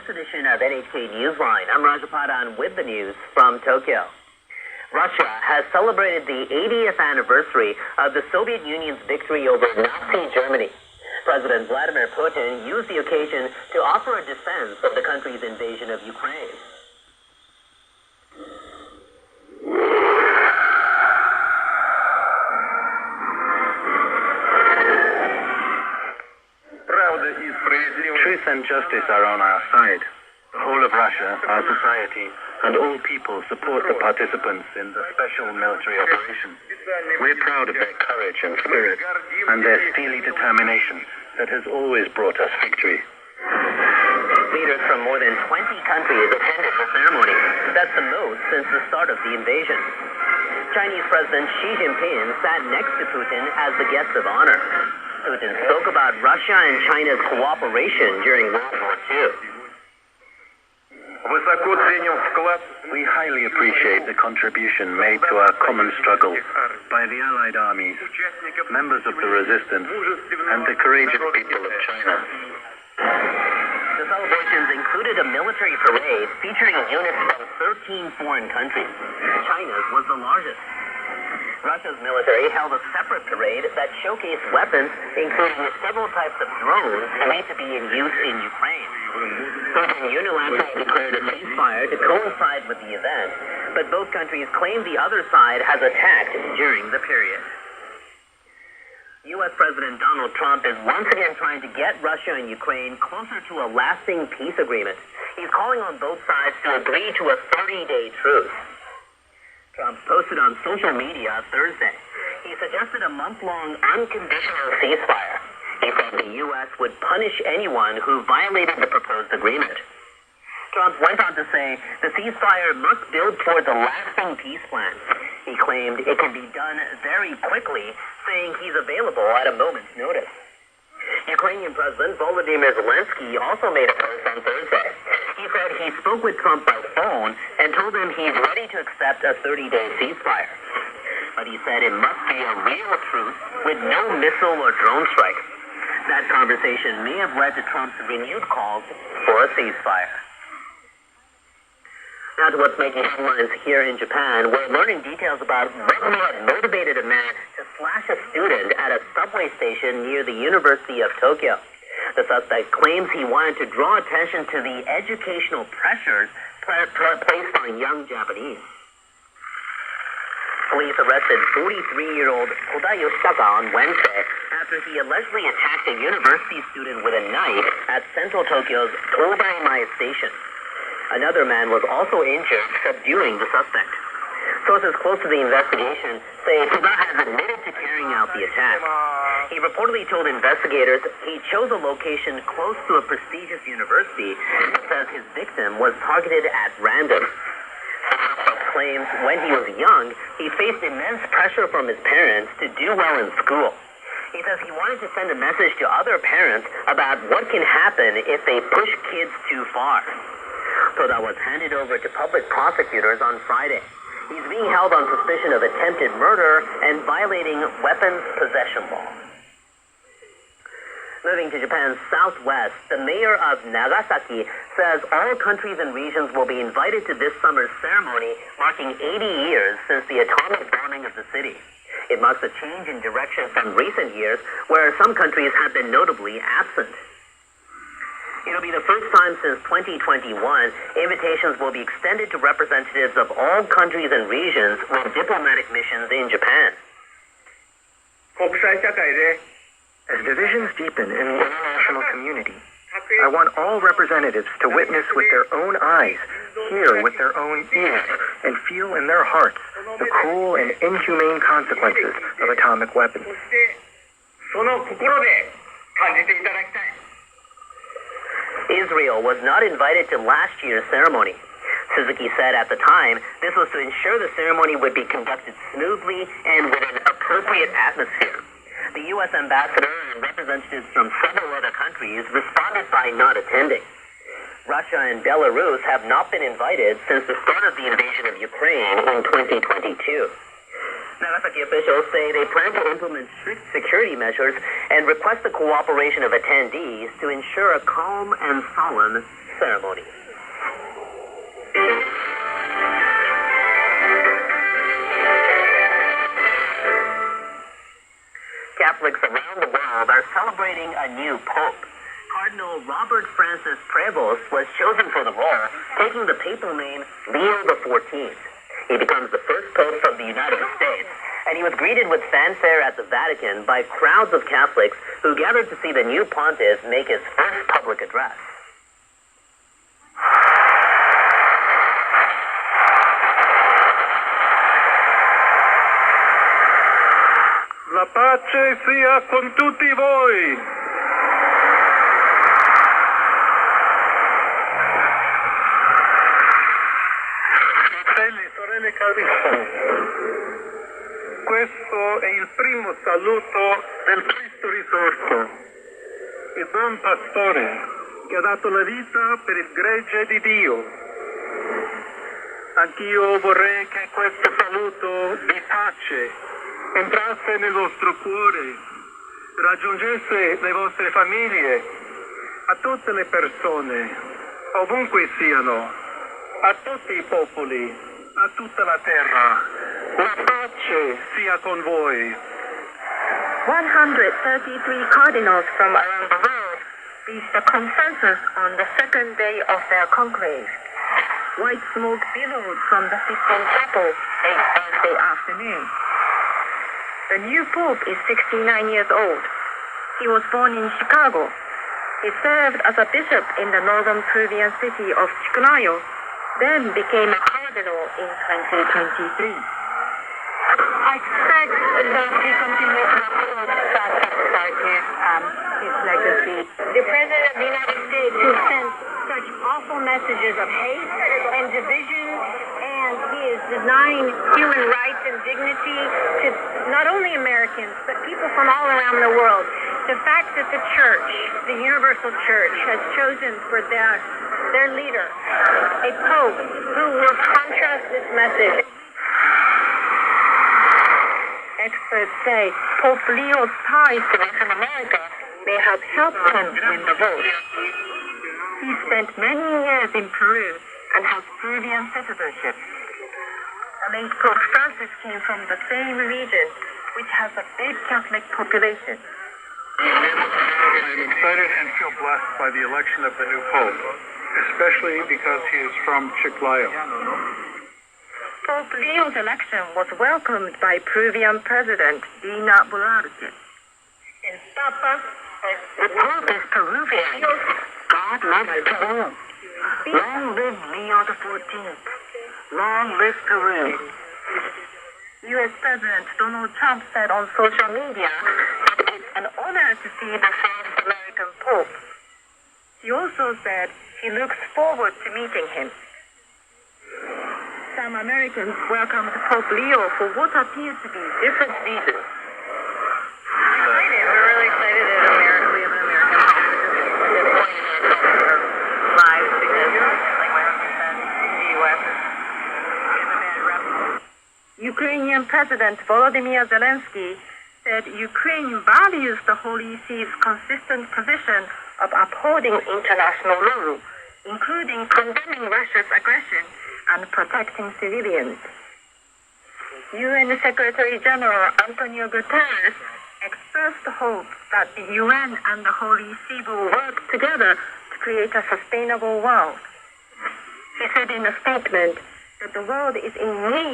this edition of NHK Newsline. I'm Rajapadan with the news from Tokyo. Russia has celebrated the 80th anniversary of the Soviet Union's victory over Nazi Germany. President Vladimir Putin used the occasion to offer a defense of the country's invasion of Ukraine. Truth and justice are on our side. The whole of Russia, our society, and all people support the participants in the special military operation. We're proud of their courage and spirit, and their steely determination that has always brought us victory. Leaders from more than 20 countries attended the ceremony. That's the most since the start of the invasion. Chinese President Xi Jinping sat next to Putin as the guest of honor. Putin spoke about Russia and China's cooperation during World War II. We highly appreciate the contribution made to our common struggle by the Allied armies, members of the resistance, and the courageous people of China. The celebrations included a military parade featuring units from 13 foreign countries. China's was the largest. Russia's military held a separate parade that showcased weapons, including several types of drones believed to be in use in Ukraine. Putin unilaterally declared a ceasefire to coincide with the event, but both countries claim the other side has attacked during the period. U.S. President Donald Trump is once again trying to get Russia and Ukraine closer to a lasting peace agreement. He's calling on both sides to agree to a 30-day truce. Trump posted on social media Thursday. He suggested a month-long unconditional ceasefire. He said the U.S. would punish anyone who violated the proposed agreement. Trump went on to say the ceasefire must build towards a lasting peace plan. He claimed it can be done very quickly, saying he's available at a moment's notice. Ukrainian President Volodymyr Zelensky also made a post on Thursday. He said he spoke with Trump by phone and told him he's ready to accept a 30-day ceasefire. But he said it must be a real truce with no missile or drone strike. That conversation may have led to Trump's renewed calls for a ceasefire. Now to what's making headlines here in Japan. We're learning details about what may have motivated a man to slash a student at a subway station near the University of Tokyo. The suspect claims he wanted to draw attention to the educational pressures placed on young Japanese. Police arrested 43-year-old Koga on Wednesday after he allegedly attacked a university student with a knife at central Tokyo's Tobaimai station. Another man was also injured, subduing the suspect. Sources close to the investigation say Koga has admitted to carrying out the attack. He reportedly told investigators he chose a location close to a prestigious university and says his victim was targeted at random. The suspect claims when he was young, he faced immense pressure from his parents to do well in school. He says he wanted to send a message to other parents about what can happen if they push kids too far. Koga was handed over to public prosecutors on Friday. He's being held on suspicion of attempted murder and violating weapons possession law. Moving to Japan's southwest, the mayor of Nagasaki says all countries and regions will be invited to this summer's ceremony, marking 80 years since the atomic bombing of the city. It marks a change in direction from recent years, where some countries have been notably absent. It'll be the first time since 2021 invitations will be extended to representatives of all countries and regions with diplomatic missions in Japan. As divisions deepen in the international community, I want all representatives to witness with their own eyes, hear with their own ears, and feel in their hearts the cruel and inhumane consequences of atomic weapons. Israel was not invited to last year's ceremony. Suzuki said at the time this was to ensure the ceremony would be conducted smoothly and with an appropriate atmosphere. The U.S. ambassador and representatives from several other countries responded by not attending. Russia and Belarus have not been invited since the start of the invasion of Ukraine in 2022. Nagasaki officials say they plan to implement strict security measures and request the cooperation of attendees to ensure a calm and solemn ceremony. Catholics around the world are celebrating a new pope. Cardinal Robert Francis Prevost was chosen for the role, taking the papal name Leo XIV. He becomes the first pope from the United States, and he was greeted with fanfare at the Vatican by crowds of Catholics who gathered to see the new pontiff make his first public address. La pace sia con tutti voi. Fratelli, sorelle carissimi, questo è il primo saluto del Cristo risorto, il buon pastore che ha dato la vita per il gregge di Dio. Anch'io vorrei che questo saluto di pace entrasse nel vostro cuore, raggiungesse le vostre famiglie, a tutte le persone, ovunque siano, a tutti i popoli, a tutta la terra. La pace sia con voi. 133 cardinals from around the world reached a consensus on the second day of their conclave. White smoke billowed from the Sistine Chapel late Thursday afternoon. The new pope is 69 years old. He was born in Chicago. He served as a bishop in the northern Peruvian city of Chiclayo, then became a cardinal in 2023. I expect that he continues to uphold his legacy. The President of the United States, who sent such awful messages of hate and division, and he is denying human rights and dignity to not only Americans, but people from all around the world. The fact that the church, the universal church, has chosen for their leader a pope who will contrast this message. Experts say Pope Leo's ties to Latin America may have helped him win the vote. He spent many years in Peru and has Peruvian citizenship. The late Pope Francis came from the same region, which has a big Catholic population. I am excited and feel blessed by the election of the new Pope, especially because he is from Chiclayo. Pope Leo's election was welcomed by Peruvian President Dina Boluarte. And Papa, the Pope is Peruvian. God loves Peru. Long live Leo XIV. Long live Peru. U.S. President Donald Trump said on social media that it's an honor to see the first American Pope. He also said he looks forward to meeting him. Some Americans welcomed Pope Leo for what appears to be different reasons. We're really excited that we have an American Pope at this point in our lives because, like my husband said, the U.S. is a bad rep. Ukrainian President Volodymyr Zelensky said Ukraine values the Holy See's consistent position of upholding international law, including condemning Russia's aggression and protecting civilians. UN Secretary General Antonio Guterres expressed hope that the UN and the Holy See will work together to create a sustainable world. He said in a statement that the world is in need